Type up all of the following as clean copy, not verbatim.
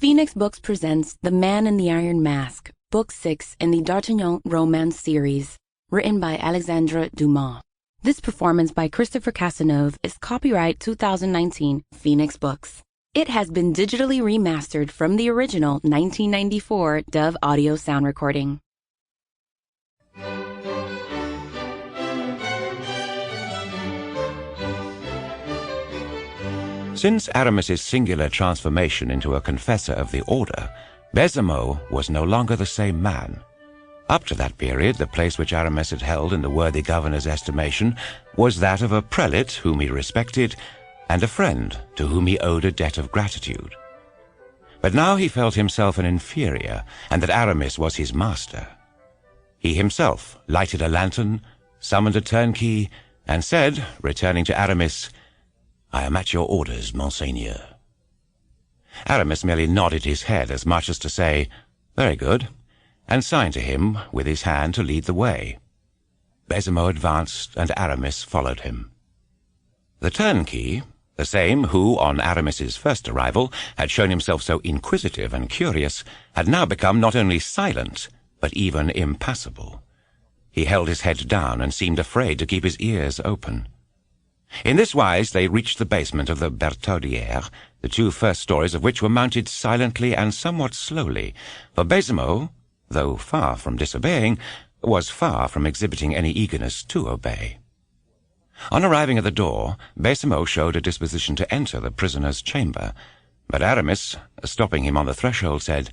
Phoenix Books presents The Man in the Iron Mask, Book 6 in the D'Artagnan romance series, written by Alexandre Dumas. This performance by Christopher Cazenove is copyright 2019 Phoenix Books. It has been digitally remastered from the original 1994 Dove audio sound recording. Since Aramis's singular transformation into a confessor of the order, Baisemeaux was no longer the same man. Up to that period, the place which Aramis had held in the worthy governor's estimation was that of a prelate whom he respected and a friend to whom he owed a debt of gratitude. But now he felt himself an inferior, and that Aramis was his master. He himself lighted a lantern, summoned a turnkey, and said, returning to Aramis, "I am at your orders, Monseigneur." Aramis merely nodded his head as much as to say, "Very good," and signed to him with his hand to lead the way. Baisemeaux advanced, and Aramis followed him. The turnkey, the same who, on Aramis's first arrival, had shown himself so inquisitive and curious, had now become not only silent, but even impassible. He held his head down and seemed afraid to keep his ears open. In this wise they reached the basement of the Bertaudière, the two first stories of which were mounted silently and somewhat slowly, for Baisemeaux, though far from disobeying, was far from exhibiting any eagerness to obey. On arriving at the door, Baisemeaux showed a disposition to enter the prisoner's chamber, but Aramis, stopping him on the threshold, said,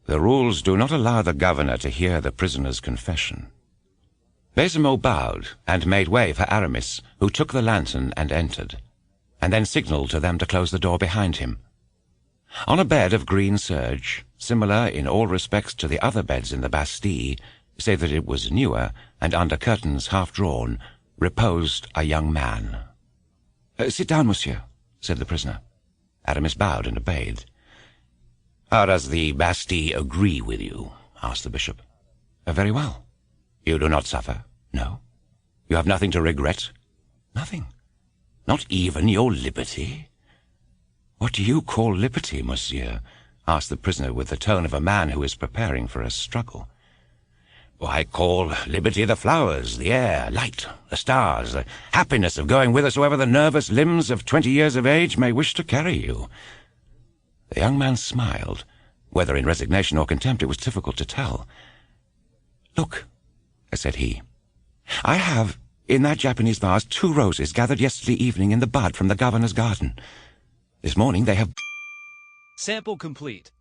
"The rules do not allow the governor to hear the prisoner's confession." Baisemeaux bowed and made way for Aramis, who took the lantern and entered, and then signalled to them to close the door behind him. On a bed of green serge, similar in all respects to the other beds in the Bastille, save that it was newer, and under curtains half drawn, reposed a young man. "Sit down, monsieur," said the prisoner. Aramis bowed and obeyed. "How does the Bastille agree with you?" asked the bishop. "Very well." "You do not suffer?" "No." "You have nothing to regret?" "Nothing." "Not even your liberty?" "What do you call liberty, monsieur?" asked the prisoner with the tone of a man who is preparing for a struggle. "I call liberty the flowers, the air, light, the stars, the happiness of going whithersoever the nervous limbs of 20 years of age may wish to carry you." The young man smiled. Whether in resignation or contempt it was difficult to tell. "Look," said he, "I have, in that Japanese vase, 2 roses gathered yesterday evening in the bud from the governor's garden. This morning they have—" Sample complete.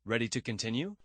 Ready to continue?